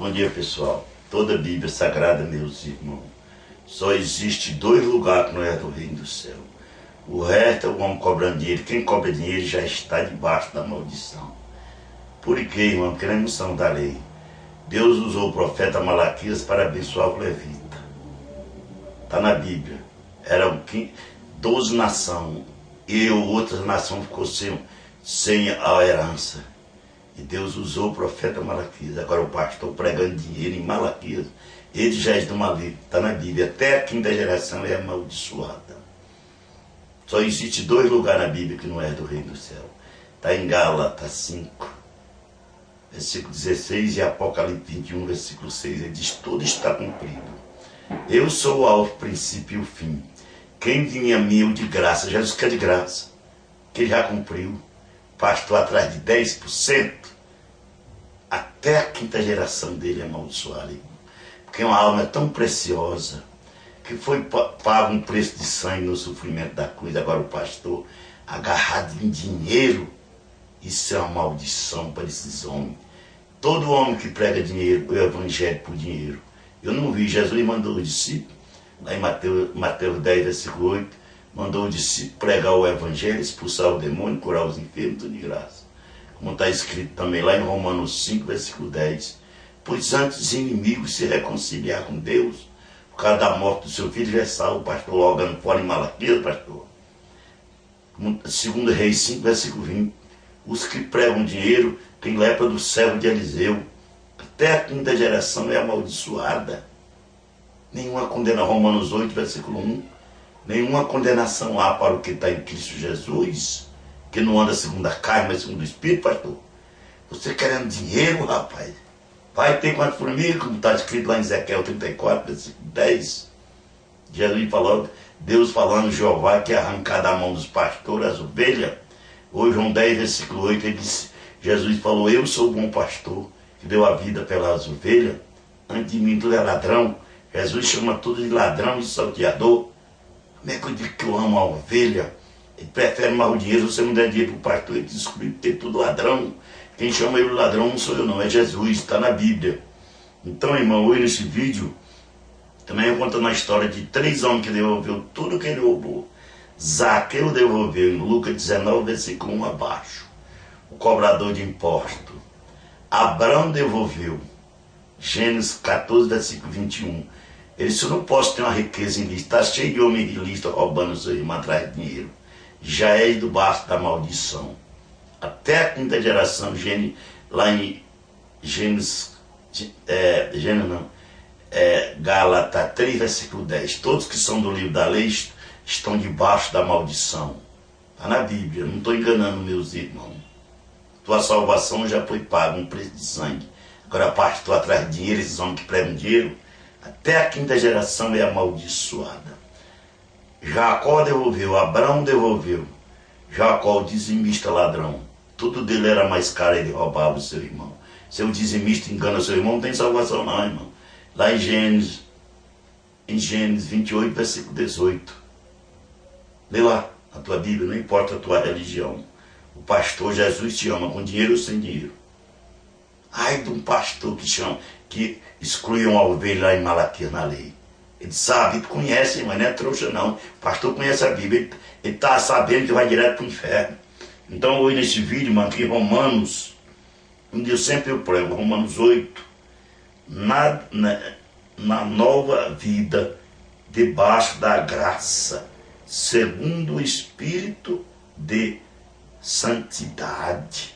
Bom dia, pessoal. Toda a Bíblia Sagrada, meus irmãos, só existe dois lugares que não é do reino do céu. O resto é o homem cobrando dinheiro. Quem cobra dinheiro já está debaixo da maldição. Por quê, irmão? Porque na emoção da lei, Deus usou o profeta Malaquias para abençoar o levita. Está na Bíblia. Eram 12 nações e outras nações ficou sem a herança. E Deus usou o profeta Malaquias. Agora o pastor pregando dinheiro em Malaquias, ele já é de uma lei. Está na Bíblia. Até a quinta geração é amaldiçoada. Só existe dois lugares na Bíblia que não é do reino do céu. Está em Gálatas 5, versículo 16 e Apocalipse 21, versículo 6. Ele diz: tudo está cumprido. Eu sou o alvo, princípio e o fim. Quem vinha a mim, de graça. Jesus quer de graça, que ele já cumpriu. Pastor atrás de 10%, até a quinta geração dele é amaldiçoada. Porque uma alma é tão preciosa, que foi pago um preço de sangue no sofrimento da cruz. Agora o pastor agarrado em dinheiro, isso é uma maldição para esses homens. Todo homem que prega dinheiro, o evangelho por dinheiro. Eu não vi, Jesus mandou os discípulos, lá em Mateus 10, versículo 8, mandou o discípulo pregar o evangelho, expulsar o demônio, curar os enfermos, tudo de graça. Como está escrito também lá em Romanos 5, versículo 10. Pois antes os inimigos se reconciliar com Deus, por causa da morte do seu filho, já é salvo. O pastor logando fora em Malaquias, pastor. 2 Reis 5, versículo 20. Os que pregam dinheiro têm lepra do servo de Eliseu. Até a quinta geração é amaldiçoada. Nenhuma condena, Romanos 8, versículo 1. Nenhuma condenação há para o que está em Cristo Jesus, que não anda segundo a carne, mas segundo o Espírito, pastor. Você querendo dinheiro, rapaz, vai ter quantas formigas, como está escrito lá em Ezequiel 34, versículo 10. Jesus falou, Deus falando, Jeová, que arrancar da mão dos pastores as ovelhas. Hoje, João 10, versículo 8, ele disse, Jesus falou, eu sou o bom pastor, que deu a vida pelas ovelhas. Antes de mim tudo é ladrão. Jesus chama tudo de ladrão e salteador. Como é que eu digo que eu amo a ovelha? Ele prefere mais o dinheiro. Se você não der dinheiro para o pastor, ele descobriu que tem tudo ladrão. Quem chama ele de ladrão não sou eu não, é Jesus, está na Bíblia. Então, irmão, hoje nesse vídeo, também eu contando a história de 3 homens que devolveu tudo que ele roubou. Zaqueu devolveu, em Lucas 19, versículo 1 abaixo. O cobrador de imposto. Abraão devolveu. Gênesis 14, versículo 21. Ele disse, eu não posso ter uma riqueza ilícita, está cheio de homens ilícitos roubando o seu irmão atrás de dinheiro. Já é debaixo da maldição. Até a quinta geração, lá em Gálatas 3, versículo 10. Todos que são do livro da lei estão debaixo da maldição. Está na Bíblia, não estou enganando meus irmãos. Tua salvação já foi paga, um preço de sangue. Agora, pastor atrás de dinheiro, esses homens que pregam dinheiro, até a quinta geração é amaldiçoada. Jacó devolveu, Abraão devolveu. Jacó, o dizimista ladrão. Tudo dele era mais caro, ele roubava o seu irmão. Se o dizimista engana o seu irmão, não tem salvação não, irmão. Lá em Gênesis 28, versículo 18. Lê lá, a tua Bíblia, não importa a tua religião. O pastor Jesus te ama, com dinheiro ou sem dinheiro. Ai de um pastor que exclui uma ovelha lá em Malaquias na lei. Ele sabe, ele conhece, mas não é trouxa não. O pastor conhece a Bíblia, ele está sabendo que vai direto para o inferno. Então hoje nesse vídeo, mano, aqui Romanos, onde eu sempre prego, Romanos 8, na nova vida, debaixo da graça, segundo o Espírito de santidade.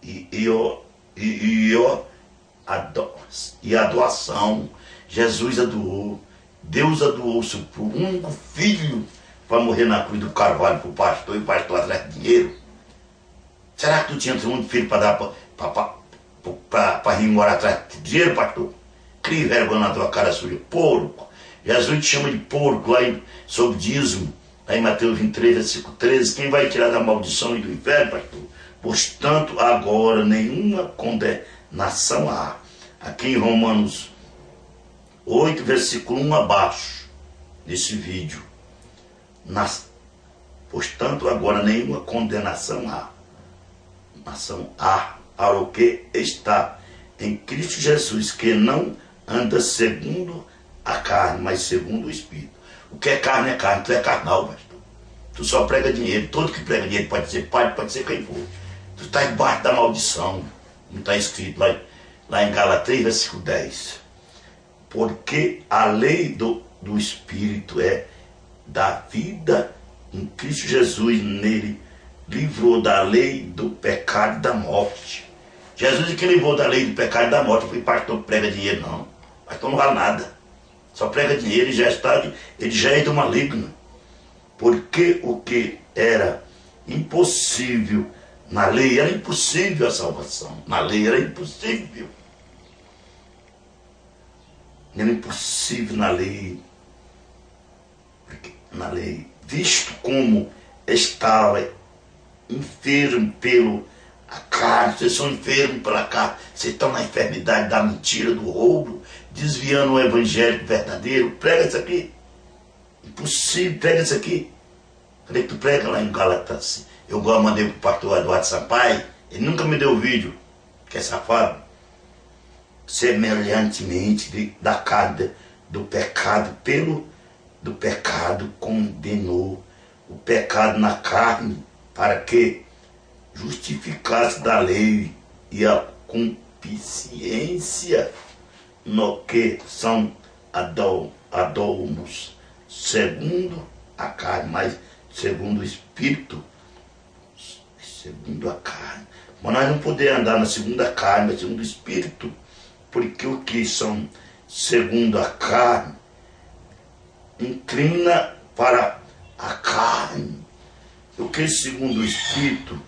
E a doação. Jesus a doou. Deus a doou o seu único filho para morrer na cruz do Carvalho para o pastor, e o pastor atrás de dinheiro. Será que tu tinha um filho para dar para rir morar atrás de dinheiro, pastor? Crie vergonha na tua cara suja, porco. Jesus te chama de porco lá sobre dízimo, lá em Mateus 23, versículo 13. Quem vai tirar da maldição e do inferno, pastor? Portanto, agora nenhuma condenação há. Aqui em Romanos 8, versículo 1 abaixo, nesse vídeo. Portanto, agora nenhuma condenação há. Para o que está em Cristo Jesus, que não anda segundo a carne, mas segundo o Espírito. O que é carne, tu é carnal, pastor. Tu só prega dinheiro. Todo que prega dinheiro pode ser padre, pode ser quem for. Tu está debaixo da maldição. Não está escrito lá em Gálatas 3, versículo 10. Porque a lei do Espírito é da vida em Cristo Jesus, nele livrou da lei do pecado e da morte. Jesus é que livrou da lei do pecado e da morte. Foi pastor que prega dinheiro, não. Pastor não vale nada. Só prega dinheiro e ele já é do maligno. Porque o que era impossível na lei, era impossível a salvação. Na lei era impossível. Era impossível na lei. Na lei. Visto como estava enfermo pelo a carne, vocês são enfermos pela carne, vocês estão na enfermidade da mentira, do roubo, desviando o evangelho verdadeiro. Prega isso aqui. Impossível, prega isso aqui. Falei que tu prega lá em Gálatas. Eu mandei pro pastor Eduardo Sampaio, ele nunca me deu o vídeo, que é safado. Semelhantemente da carne, do pecado, do pecado condenou o pecado na carne, para que justificasse da lei e a concupiscência no que são adornos, segundo a carne, mas segundo o Espírito, segundo a carne. Mas nós não podemos andar na segunda carne, mas segundo o Espírito, porque o que são segundo a carne inclina para a carne. O que segundo o Espírito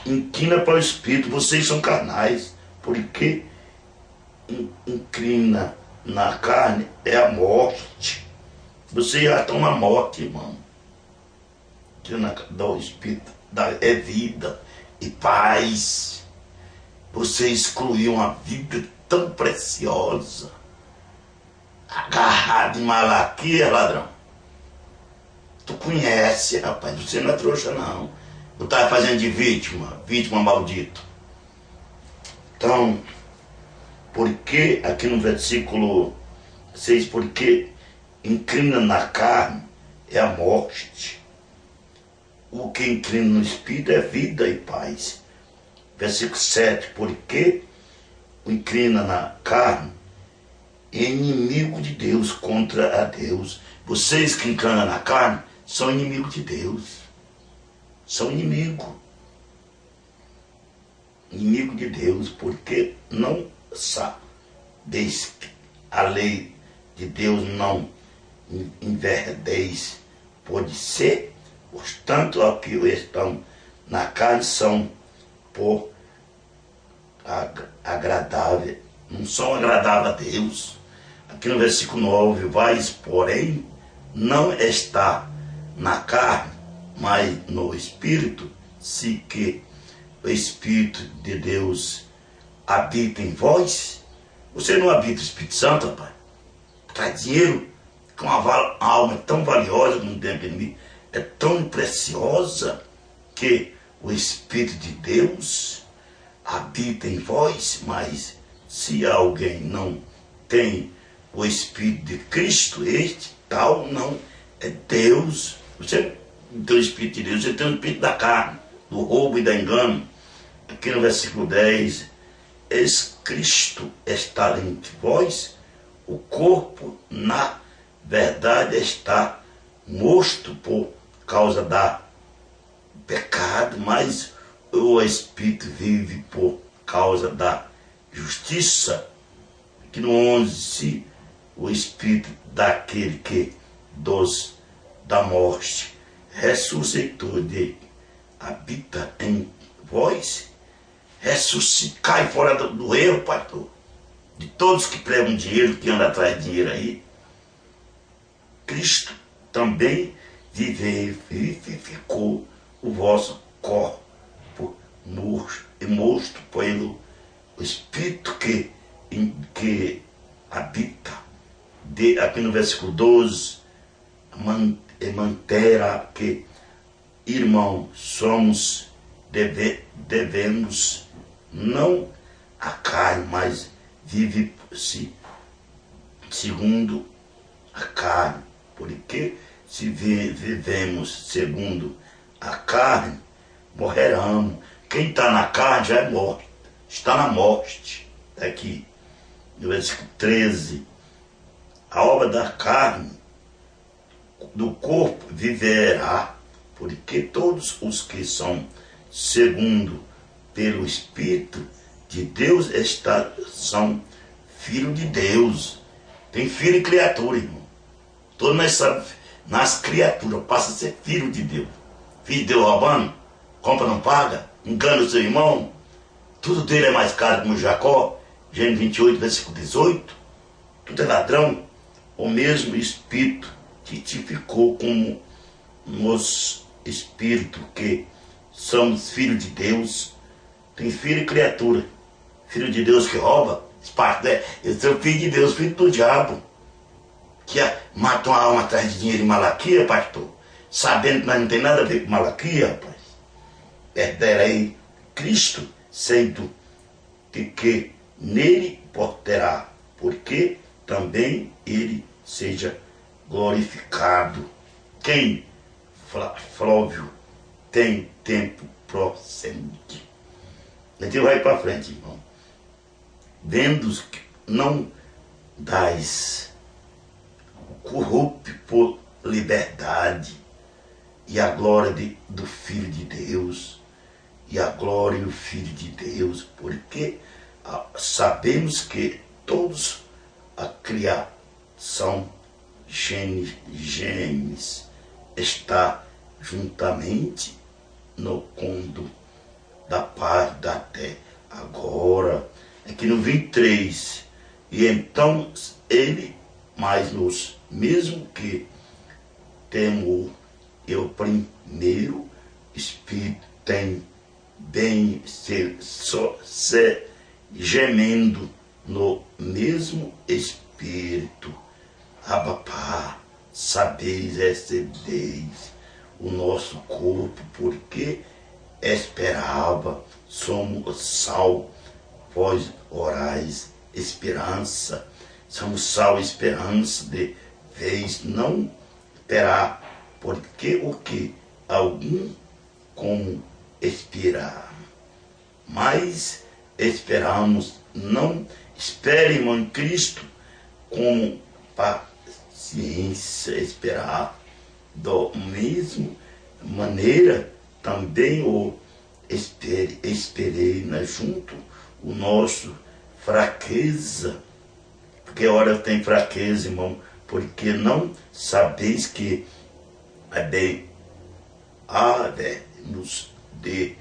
inclina para o Espírito. Vocês são carnais, porque inclina na carne é a morte. Vocês já estão na morte, irmão. Do Espírito é vida e paz. Você excluiu uma vida tão preciosa, agarrado em Malaquias, ladrão. Tu conhece, rapaz, você não é trouxa, não. Não está fazendo de vítima maldito. Então, porque aqui no versículo 6, porque inclina na carne é a morte. O que inclina no Espírito é vida e paz. Versículo 7, porque inclina na carne é inimigo de Deus, contra a Deus. Vocês que inclinam na carne são inimigos de Deus. São inimigos. Inimigo de Deus, porque não sabeis que a lei de Deus não enverdeis. Pode ser, portanto, ao que estão na carne são por agradável, não são agradáveis a Deus. Aqui no versículo 9, vais, porém, não está na carne, mas no Espírito, se que o Espírito de Deus habita em vós. Você não habita o Espírito Santo, rapaz? Traz dinheiro, com uma alma tão valiosa, como tem aquele, é tão preciosa, que o Espírito de Deus habita em vós. Mas se alguém não tem o Espírito de Cristo, este tal não é Deus. Você não tem o Espírito de Deus, você tem o Espírito da carne, do roubo e da engano. Aqui no versículo 10, Cristo está entre vós, o corpo na verdade está morto por causa da pecado, mas o Espírito vive por causa da justiça. Aqui no 11, se o Espírito daquele que da morte ressuscitou, habita em vós, cai fora do erro, pastor, de todos que pregam dinheiro, que andam atrás de dinheiro aí. Cristo também vivificou o vosso corpo morto pelo Espírito que habita. Aqui no versículo 12, mantera que, irmão, somos devemos não a carne, mas vive-se segundo a carne. Porque se vivemos segundo a carne, morreremos. Quem está na carne já é morto, está na morte. Aqui, no versículo 13, a obra da carne, do corpo viverá, porque todos os que são segundo pelo Espírito de Deus são filhos de Deus. Tem filho e criatura, irmão. Todo nas criaturas passa a ser filho de Deus. Filho de Deus roubando, compra não paga, engana o seu irmão, tudo dele é mais caro como Jacó, Gênesis 28, versículo 18, tudo é ladrão. O mesmo Espírito que te ficou como nos Espírito que somos filhos de Deus. Tem filho e criatura. Filho de Deus que rouba, eu sou filho de Deus, filho do diabo, que mata uma alma atrás de dinheiro em Malaquia, pastor, sabendo que nós não tem nada a ver com Malaquia, rapaz. Perderei Cristo, sendo de que nele porterá, porque também ele seja glorificado. Quem, Flávio, tem tempo prosseguinte. Então vai para frente, irmão. Vendo que não dais corrupto por liberdade, e a glória do Filho de Deus, e a glória do Filho de Deus, porque sabemos que todos a criação gêmeos está juntamente no cômodo da paz da terra. Agora, aqui no 23, e então ele mais nos, mesmo que temo eu primeiro Espírito tem bem se gemendo no mesmo Espírito. Abba, Pá, sabeis, recebeis o nosso corpo, porque esperava, somos sal, vós orais esperança, somos sal e esperança de vez não terá, porque o que algum como esperar, mas esperamos, não esperemos em Cristo como paciência esperar, da mesma maneira também o esperei junto o nosso fraqueza, porque a hora tem fraqueza, irmão, porque não sabeis que é bem nos de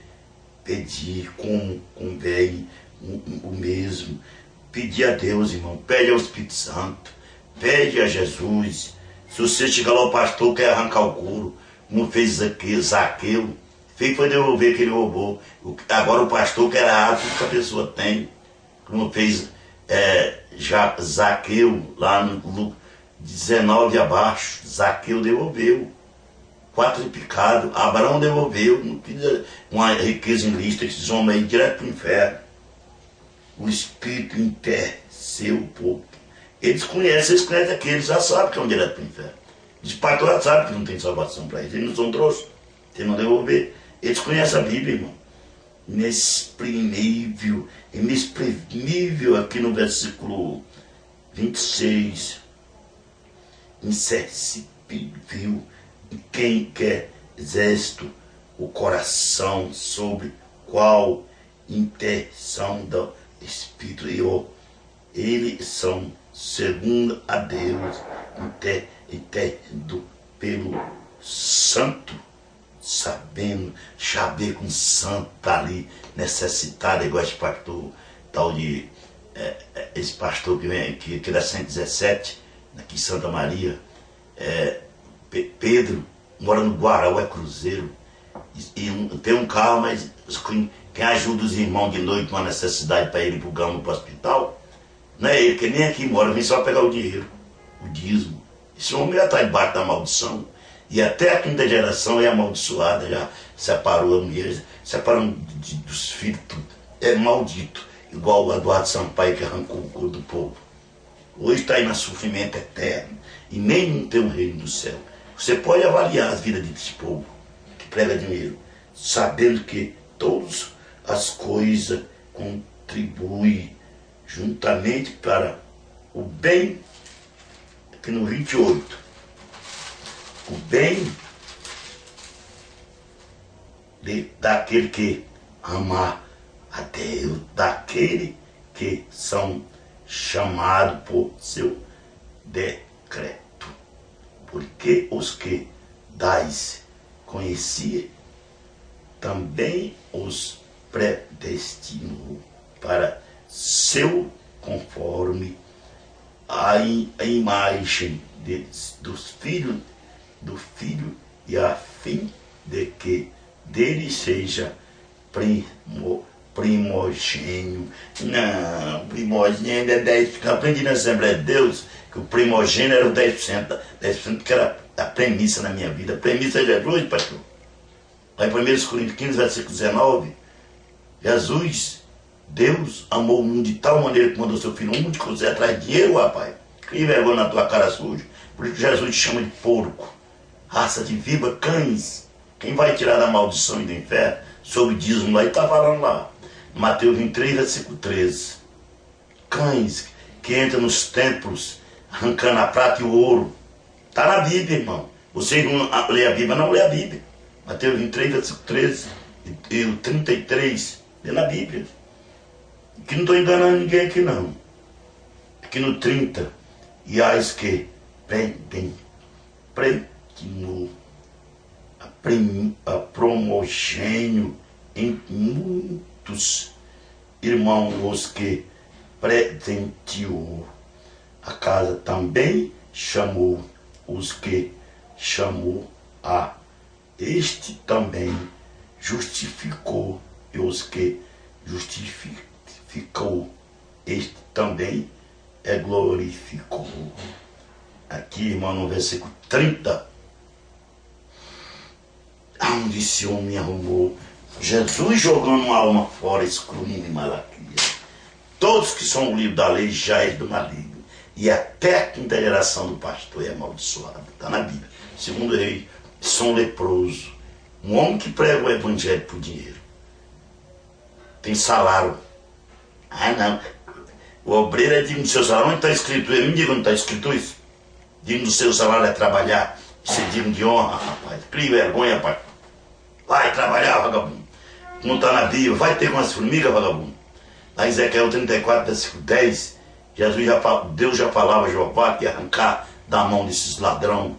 pedir como convém o mesmo. Pedir a Deus, irmão, pede ao Espírito Santo, pede a Jesus. Se você chegar lá, o pastor quer arrancar o couro, como fez aqui, Zaqueu, fez foi devolver que ele roubou. Agora o pastor quer a tudo que a pessoa tem, como fez já Zaqueu, lá no 19 abaixo, Zaqueu devolveu. 4 picados, Abraão devolveu, não queria uma riqueza ilícita, esses homens aí direto para o inferno. O Espírito interceu o povo. Eles conhecem aqui, eles já sabem que é um direto para o inferno. Os pastores sabem que não tem salvação para eles, eles não são trouxas, eles não devolver. Eles conhecem a Bíblia, irmão. Inexprimível aqui no versículo 26. Inacessível. Quem quer exército o coração sobre qual intenção do Espírito eles são segundo a Deus entendo pelo santo, sabendo saber com santo tá ali necessitado, igual esse pastor tal de esse pastor que vem aqui da 117 aqui em Santa Maria, Pedro mora no Guarau, é cruzeiro, e tem um carro, mas quem ajuda os irmãos de noite uma necessidade para ele ir para o Gama, para o hospital, não é ele, que nem aqui mora, vem só pegar o dinheiro, o dízimo. Esse homem já está debaixo da maldição, e até a 5ª geração é amaldiçoada, já separou a mulher, separou dos filhos, tudo, é maldito. igual o Eduardo Sampaio que arrancou o couro do povo. Hoje está aí no sofrimento eterno e nenhum tem um reino do céu. Você pode avaliar a vida desse povo que prega dinheiro, sabendo que todas as coisas contribuem juntamente para o bem, aqui no 28, o bem daquele que ama a Deus, daquele que são chamados por seu decreto. Porque os que dais conhecia, também os predestinou para seu conforme a imagem dos filhos do filho, e a fim de que dele seja primogênio. Não, primogênio é 10%. Aprendi na Assembleia de Deus que o primogênio era o 10%, 10% que era a premissa na minha vida. A premissa é Jesus, pastor. Lá em 1 Coríntios 15, versículo 19, Jesus, Deus amou o mundo de tal maneira que mandou seu filho único, que você atrás de dinheiro, rapaz. Que vergonha na tua cara suja. Por isso que Jesus te chama de porco, raça de víbora, cães. Quem vai tirar da maldição e do inferno? Sobre o dízimo lá, ele está falando lá. Mateus 23, versículo 13. Cães que entram nos templos, arrancando a prata e o ouro. Está na Bíblia, irmão. Vocês não lê a Bíblia, não lê a Bíblia. Mateus 23, versículo 13 e o 33, lê na Bíblia. Que não estou enganando ninguém aqui, não. Aqui no 30, e as que predinou a primogênio em muitos irmãos, os que presenteou a casa também chamou, os que chamou a este também justificou, e os que justificou este também glorificou. Aqui, irmão, no versículo 30, onde esse homem arrumou Jesus jogando uma alma fora, excluindo em Malaquias. Todos que são o livro da lei já é do maligno, e até a quinta geração do pastor é amaldiçoada. Está na Bíblia. Segundo Reis, são leproso. Um homem que prega o evangelho por dinheiro. Tem salário. Ah, não. O obreiro é digno do seu salário. Onde está escrito? Me diga onde está escrito isso. Digno do seu salário é trabalhar. Ser digno de honra, rapaz. Crie vergonha, rapaz. Vai trabalhar, vagabundo. Não está na Bíblia. Vai ter com as formigas, vagabundo. Lá em Ezequiel 34, versículo 10, Deus já falava a Jeová que ia arrancar da mão desses ladrões.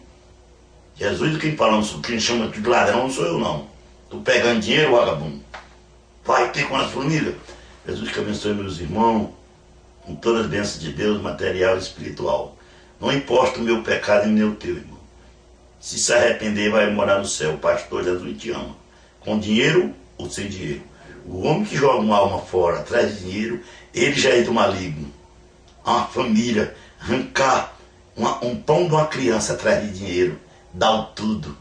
Jesus, quem chama de ladrão não sou eu, não. Estou pegando dinheiro, vagabundo. Vai ter com as formigas. Jesus que abençoe meus irmãos com todas as bênçãos de Deus, material e espiritual. Não importa o meu pecado e nem o teu, irmão. Se arrepender, vai morar no céu. O pastor Jesus te ama. Com dinheiro ou sem dinheiro. O homem que joga uma alma fora, atrás de dinheiro, ele já é do maligno. Uma família, arrancar um pão de uma criança atrás de dinheiro, dá o tudo.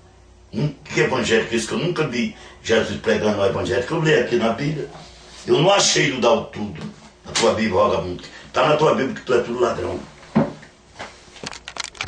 Que evangélico é isso que eu nunca vi Jesus pregando o evangelho, que eu leio aqui na Bíblia. Eu não achei do dar o tudo na tua Bíblia, vagabundo. Está na tua Bíblia que tu é tudo ladrão.